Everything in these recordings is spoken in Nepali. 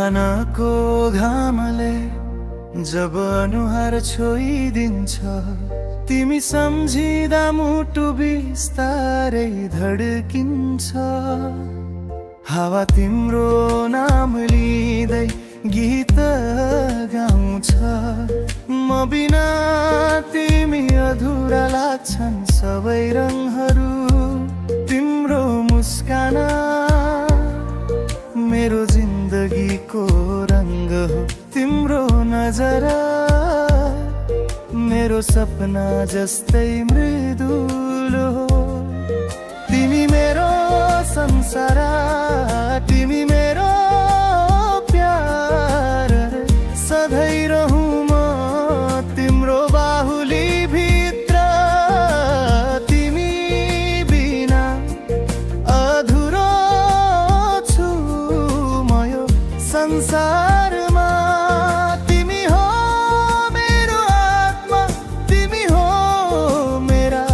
बिहानको घामले जब अनुहार छोइदिन्छ, तिमी सम्झिँदा मुटु बिस्तारै धड्किन्छ। हावा तिम्रो नाम लिँदै गीत गाउँछ, म बिना तिमी अधुरा लाग्छन् सबै रङहरू। तिम्रो मुस्कान मेरो जिन्दगीको रंग हो, तिम्रो नजरा मेरो सपना जस्तै मृदुल हो। तिमी मेरो संसार, तिमी मेरो प्यार, सधैँ रहूं म तिम्रो बाहुली भित्र। तिमी बिना अधुरो छु म यो संसारमा। तिमी हो मेरो आत्मा, तिमी हो मेरा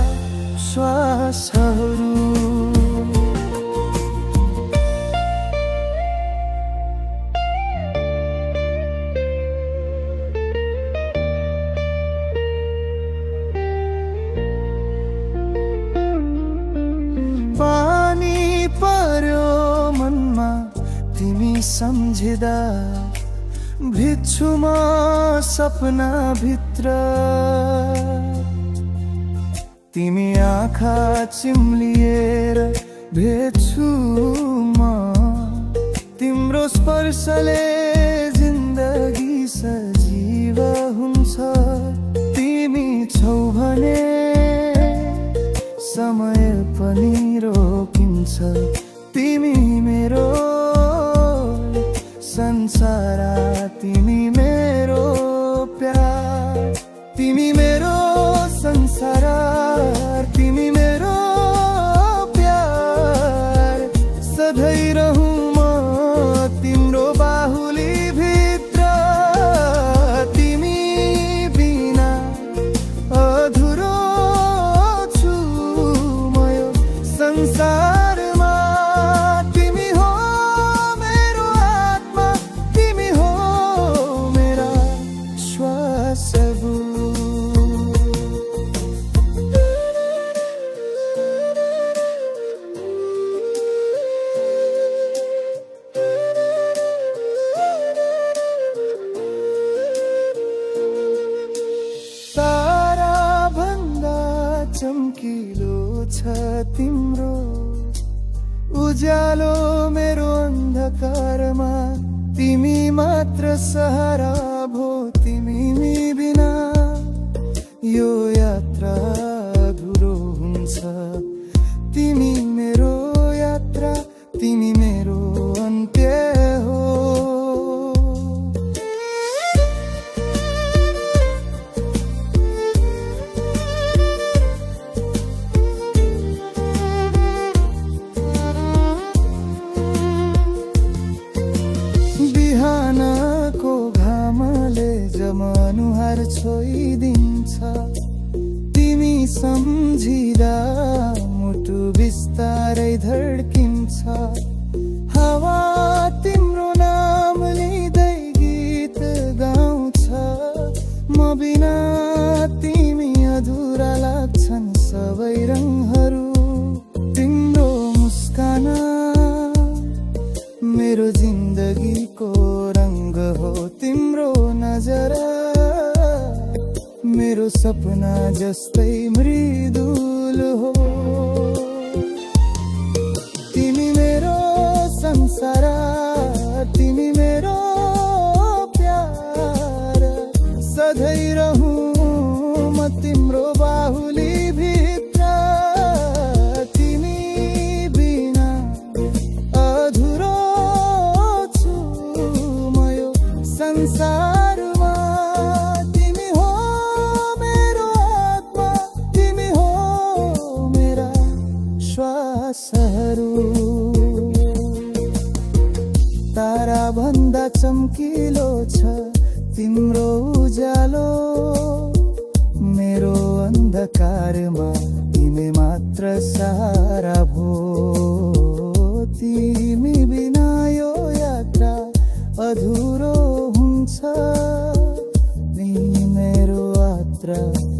श्वासहरू। पानी पर्यो मनमा तिमी सम्झिँदा, भिज्छु म सपना भित्र। तिमी आँखा चिम्लिएर भेट्छु म, तिम्रो स्पर्शले जिन्दगी सजीव हुन्छ। तिमी छौ भने समय पनि रोकिन्छ, तिमी मेरो संसार, तिमी मेरो प्यार। तिमी मेरो संसार, तिमी मेरो प्यार, सधैँ रहूं म तिम्रो बाहुली भित्र। तिमी बिना अधुरो छु म यो संसारमा। तिमी हो मेरो आत्मा, तिमी हो मेरा श्वासहरू। तारा भन्दा चम्किलो छ तिम्रो उज्यालो मेरो अन्धकारमा। तिमी मात्र सहारा भो, तिमी बिना यो यात्रा अधुरो हुन्छ। तिमी मेरो यात्रा, तिमी मेरो अन्त्य हो। बिहानको घामले जब अनुहार छोइदिन्छ, तिमी सम्झिँदा मुटु बिस्तारै धड्किन्छ। हावा तिम्रो नाम लिँदै गीत गाउँछ, म बिना तिमी अधुरा लाग्छन् सबै रङहरू। तिम्रो मुस्कान मेरो जिन्दगीको रंग हो, तिम्रो नजरा मेरो सपना जस्तै मृदुल हो। तिमी मेरो संसार, तिमी मेरो प्यार, सधैँ रहूं म तिम्रो बाहुली भित्र। तिमी बिना अधुरो छु म यो संसारमा। तिमी हो मेरो आत्मा, तिमी हो मेरा श्वासहरू। तारा भन्दा चम्किलो छ तिम्रो उज्यालो मेरो अन्धकारमा। तिमी मात्र सहारा भो, तिमी बिना यो यात्रा अधुरो मात्र